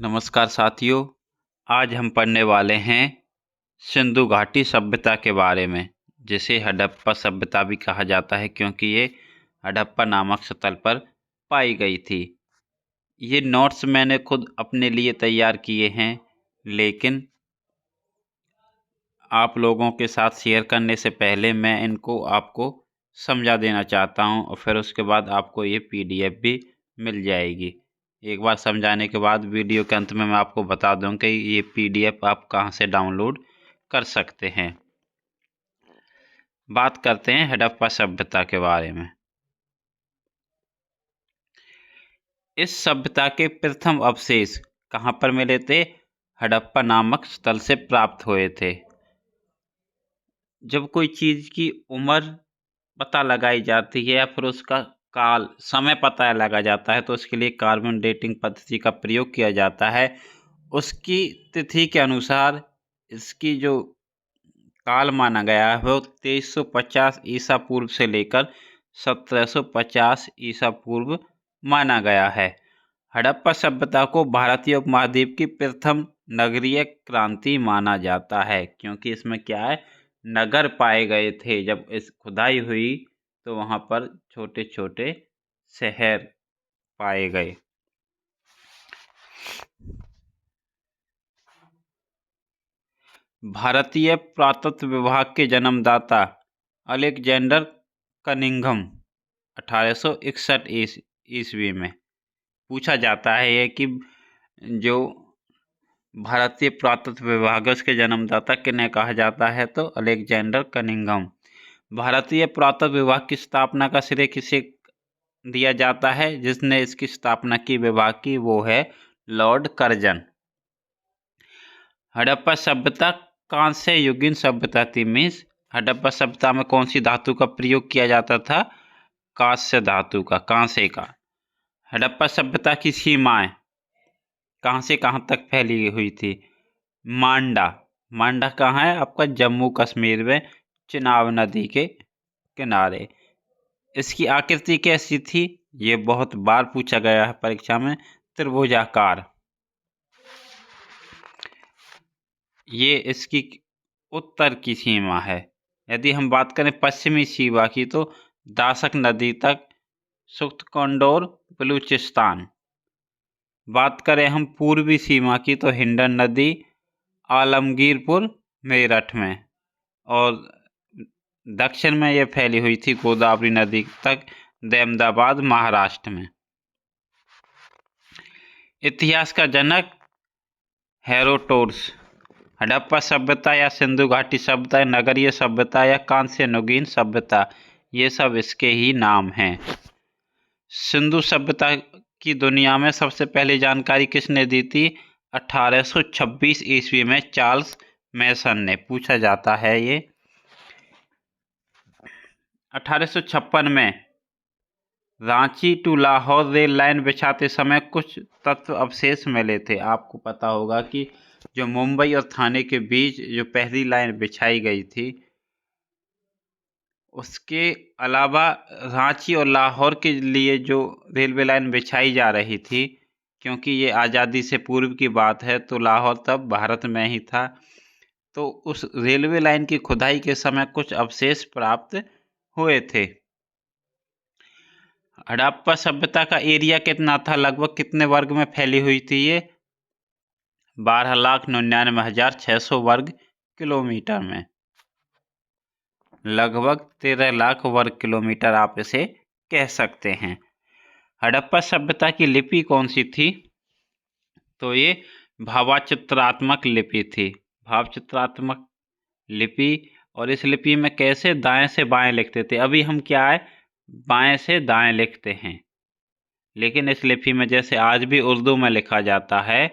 नमस्कार साथियों, आज हम पढ़ने वाले हैं सिंधु घाटी सभ्यता के बारे में, जिसे हड़प्पा सभ्यता भी कहा जाता है क्योंकि ये हड़प्पा नामक स्थल पर पाई गई थी। ये नोट्स मैंने खुद अपने लिए तैयार किए हैं, लेकिन आप लोगों के साथ शेयर करने से पहले मैं इनको आपको समझा देना चाहता हूँ और फिर उसके बाद आपको ये PDF भी मिल जाएगी। एक बार समझाने के बाद वीडियो के अंत में मैं आपको बता दूं कि ये PDF आप कहां से डाउनलोड कर सकते हैं। बात करते हैं हड़प्पा सभ्यता के बारे में। इस सभ्यता के प्रथम अवशेष कहां पर मिले थे? हड़प्पा नामक स्थल से प्राप्त हुए थे। जब कोई चीज की उम्र पता लगाई जाती है या फिर उसका काल समय पता लगा जाता है तो उसके लिए कार्बन डेटिंग पद्धति का प्रयोग किया जाता है। उसकी तिथि के अनुसार इसकी जो काल माना गया है वो 2350 ईसा पूर्व से लेकर 1750 ईसा पूर्व माना गया है। हड़प्पा सभ्यता को भारतीय उपमहाद्वीप की प्रथम नगरीय क्रांति माना जाता है क्योंकि इसमें क्या है, नगर पाए गए थे। जब इस खुदाई हुई तो वहां पर छोटे छोटे शहर पाए गए। भारतीय पुरातत्व विभाग के जन्मदाता अलेक्जेंडर कनिंघम 1861 ईस्वी में पूछा जाता है कि जो भारतीय पुरातत्व विभाग है उसके जन्मदाता किन्हें कहा जाता है, तो अलेक्जेंडर कनिंघम। भारतीय पुरातत्व विभाग की स्थापना का श्रेय किसे दिया जाता है? जिसने इसकी स्थापना की विभाग की वो है लॉर्ड कर्जन। हड़प्पा सभ्यता कांस्य युगीन सभ्यता थी। मीन्स हड़प्पा सभ्यता में कौन सी धातु का प्रयोग किया जाता था? कांस्य धातु का, कांस्य का। हड़प्पा सभ्यता की सीमाएं कहां से कहां तक फैली हुई थी? मांडा, मांडा कहाँ है आपका? जम्मू कश्मीर में चिनाब नदी के किनारे। इसकी आकृति कैसी थी? ये बहुत बार पूछा गया है परीक्षा में। त्रिभुजाकार। ये इसकी उत्तर की सीमा है। यदि हम बात करें पश्चिमी सीमा की तो दासक नदी तक सुख्तकोंडोर बलूचिस्तान। बात करें हम पूर्वी सीमा की तो हिंडन नदी आलमगीरपुर मेरठ में, और दक्षिण में यह फैली हुई थी गोदावरी नदी तक अहमदाबाद महाराष्ट्र में। इतिहास का जनक हेरोडोटस। हड़प्पा सभ्यता या सिंधु घाटी सभ्यता, नगरीय सभ्यता या कांस्य युगीन सभ्यता, ये सब इसके ही नाम हैं। सिंधु सभ्यता की दुनिया में सबसे पहले जानकारी किसने दी थी? 1826 ईस्वी में चार्ल्स मैसन ने। पूछा जाता है ये 1856 में Ranchi to Lahore rail line बिछाते समय कुछ तत्व अवशेष मिले थे। आपको पता होगा कि जो मुंबई और थाने के बीच जो पहली लाइन बिछाई गई थी, उसके अलावा रांची और लाहौर के लिए जो रेलवे लाइन बिछाई जा रही थी, क्योंकि ये आज़ादी से पूर्व की बात है तो लाहौर तब भारत में ही था, तो उस रेलवे लाइन की खुदाई के समय कुछ अवशेष प्राप्त हुए थे। हड़प्पा सभ्यता का एरिया कितना था? लगभग कितने वर्ग में फैली हुई थी ये? 12,99,600 वर्ग किलोमीटर में। लगभग 13 लाख वर्ग किलोमीटर आप इसे कह सकते हैं। हड़प्पा सभ्यता की लिपि कौन सी थी? तो ये भावचित्रात्मक लिपि थी। भावचित्रात्मक लिपि। और इस लिपि में कैसे दाएं से बाएं लिखते थे? अभी हम क्या है, बाएं से दाएं लिखते हैं, लेकिन इस लिपि में जैसे आज भी उर्दू में लिखा जाता है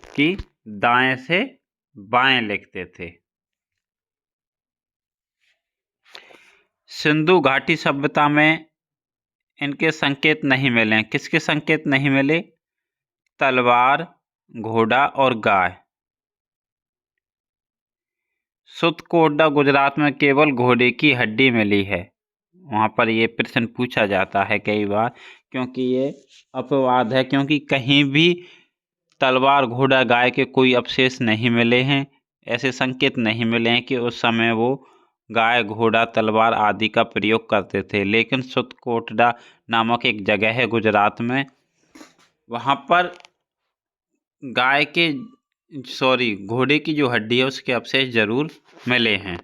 कि दाएं से बाएं लिखते थे। सिंधु घाटी सभ्यता में इनके संकेत नहीं मिले। किसके संकेत नहीं मिले? तलवार, घोड़ा और गाय। सुतकोटा गुजरात में केवल घोड़े की हड्डी मिली है। वहां पर ये प्रश्न पूछा जाता है कई बार, क्योंकि ये अपवाद है, क्योंकि कहीं भी तलवार, घोड़ा, गाय के कोई अवशेष नहीं मिले हैं। ऐसे संकेत नहीं मिले हैं कि उस समय वो गाय, घोड़ा, तलवार आदि का प्रयोग करते थे। लेकिन सुतकोटड़ा नामक एक जगह है गुजरात में, वहाँ पर घोड़े की जो हड्डी है उसके अवशेष जरूर मिले हैं।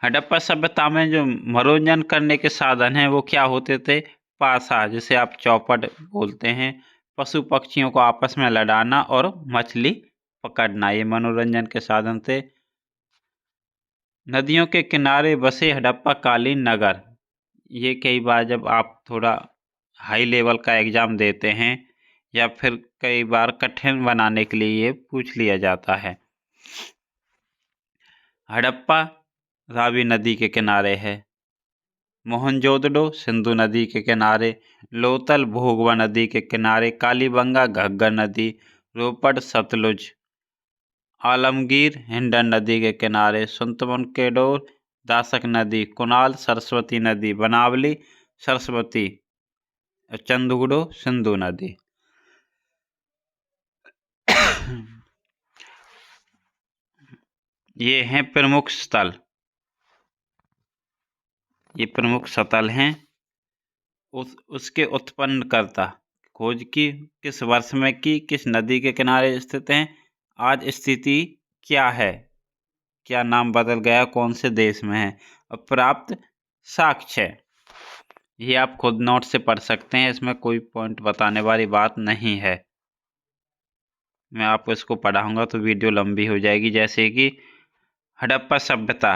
हड़प्पा सभ्यता में जो मनोरंजन करने के साधन हैं वो क्या होते थे? पासा, जिसे आप चौपड़ बोलते हैं, पशु पक्षियों को आपस में लड़ाना और मछली पकड़ना, ये मनोरंजन के साधन थे। नदियों के किनारे बसे हड़प्पा कालीन नगर, ये कई बार जब आप थोड़ा हाई लेवल का एग्जाम देते हैं या फिर कई बार कठिन बनाने के लिए ये पूछ लिया जाता है। हड़प्पा रावी नदी के किनारे है। मोहनजोदड़ो सिंधु नदी के किनारे, लोथल भोगवा नदी के किनारे, कालीबंगा घग्गर नदी, रोपड़ सतलुज, आलमगीर हिंडन नदी के किनारे, सुंदरमकेडोर दासक नदी, कुनाल सरस्वती नदी, बनावली सरस्वती, चंदगुड़ो सिंधु नदी। ये हैं प्रमुख स्थल, ये प्रमुख स्थल हैं। उसके उत्पन्नकर्ता, खोज की किस वर्ष में की, किस नदी के किनारे स्थित हैं, आज स्थिति क्या है, क्या नाम बदल गया, कौन से देश में है, और प्राप्त साक्ष्य, ये आप खुद नोट से पढ़ सकते हैं। इसमें कोई पॉइंट बताने वाली बात नहीं है। मैं आपको इसको पढ़ाऊंगा तो वीडियो लंबी हो जाएगी। जैसे कि हड़प्पा सभ्यता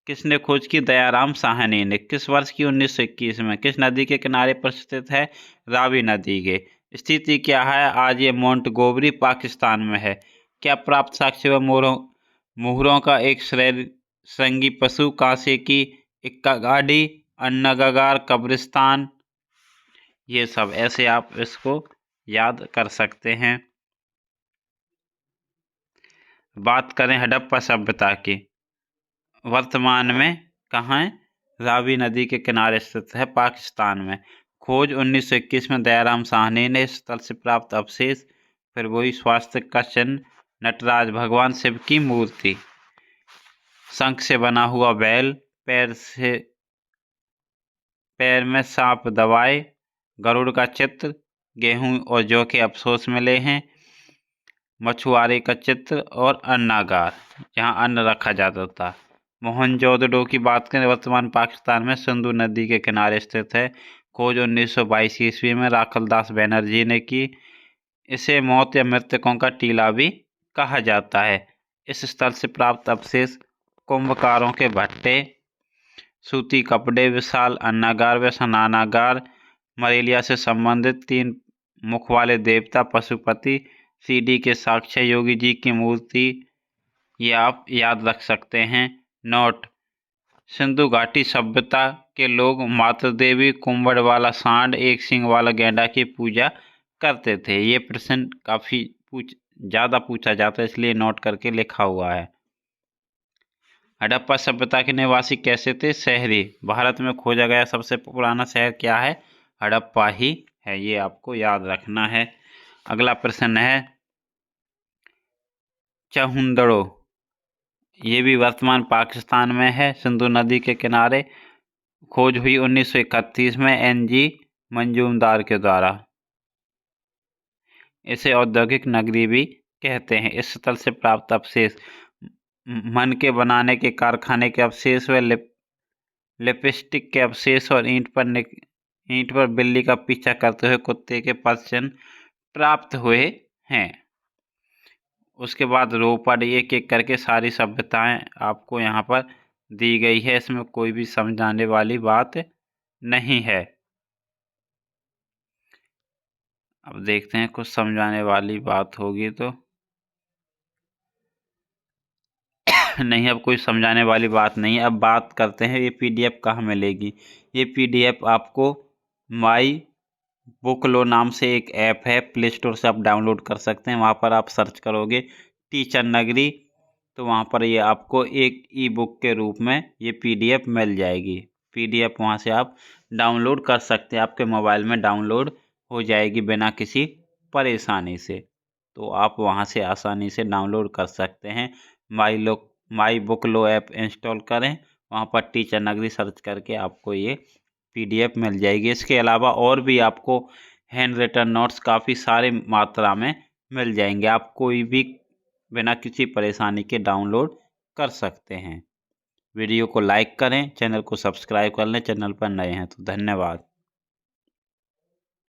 किसने खोज की? दयाराम साहनी ने। किस वर्ष की? 1921 में। किस नदी के किनारे पर स्थित है? रावी नदी के। स्थिति क्या है? आज ये मोंटगोमरी पाकिस्तान में है। क्या प्राप्त साक्ष्य व मोहरों का एक श्रृंगी पशु, कांसे की इक्का गाड़ी, अन्नगागार कब्रिस्तान, ये सब ऐसे आप इसको याद कर सकते हैं। बात करें हड़प्पा सभ्यता की, वर्तमान में कहाँ है? रावी नदी के किनारे स्थित है, पाकिस्तान में। खोज 1921 में दयाराम साहनी ने। स्थल से प्राप्त अवशेष, फिर वही स्वास्थ्य का चिन्ह, नटराज, भगवान शिव की मूर्ति, शंख से बना हुआ बैल, पैर में सांप दबाए, गरुड़ का चित्र, गेहूं और जौ के अवशेष मिले हैं, मछुआरे का चित्र और अन्नागार, जहां अन्न रखा जाता था। मोहनजोदड़ो की बात करें, वर्तमान पाकिस्तान में सिंधु नदी के किनारे स्थित है। खोज 1922 ईस्वी में राखलदास बनर्जी ने की। इसे मौत या मृतकों का टीला भी कहा जाता है। इस स्थल से प्राप्त अवशेष, कुंभकारों के भट्टे, सूती कपड़े, विशाल अन्नागार व स्नानागार, मलेरिया से संबंधित 3 मुख वाले देवता पशुपति, सीडी के साक्ष्य, योगी जी की मूर्ति, ये आप याद रख सकते हैं। नोट: सिंधु घाटी सभ्यता के लोग मातृ देवी, कुंभड़ वाला सांड, एक सींग वाला गैंडा की पूजा करते थे। ये प्रश्न काफी ज्यादा पूछा जाता है, इसलिए नोट करके लिखा हुआ है। हड़प्पा सभ्यता के निवासी कैसे थे? शहरी। भारत में खोजा गया सबसे पुराना शहर क्या है? हड़प्पा ही है, ये आपको याद रखना है। अगला प्रश्न है चहुंदड़ो, ये भी वर्तमान पाकिस्तान में है, सिंधु नदी के किनारे। खोज हुई 1931 में NG मंजूमदार के द्वारा। इसे औद्योगिक नगरी भी कहते हैं। इस स्थल से प्राप्त अवशेष, मन के बनाने के कारखाने के अवशेष व लिपस्टिक के अवशेष और ईंट पर बिल्ली का पीछा करते हुए कुत्ते के पद चिन्ह प्राप्त हुए हैं। उसके बाद रोपड़, एक एक करके सारी सभ्यताएं आपको यहाँ पर दी गई है। इसमें कोई भी समझाने वाली बात नहीं है। अब देखते हैं कुछ समझाने वाली बात होगी तो नहीं, अब कोई समझाने वाली बात नहीं है। अब बात करते हैं ये PDF कहाँ मिलेगी। ये PDF आपको माई बुकलो नाम से एक ऐप है, प्ले स्टोर से आप डाउनलोड कर सकते हैं। वहाँ पर आप सर्च करोगे टीचर नगरी, तो वहाँ पर ये आपको एक ई-बुक के रूप में ये PDF मिल जाएगी। PDF वहाँ से आप डाउनलोड कर सकते हैं, आपके मोबाइल में डाउनलोड हो जाएगी बिना किसी परेशानी से। तो आप वहां से आसानी से डाउनलोड कर सकते हैं। My book low app install करें, वहां पर टीचर नगरी सर्च करके आपको ये PDF मिल जाएगी। इसके अलावा और भी आपको हैंड रिटन नोट्स काफ़ी सारे मात्रा में मिल जाएंगे। आप कोई भी बिना किसी परेशानी के डाउनलोड कर सकते हैं। वीडियो को लाइक करें, चैनल को सब्सक्राइब कर लें, चैनल पर नए हैं तो। धन्यवाद।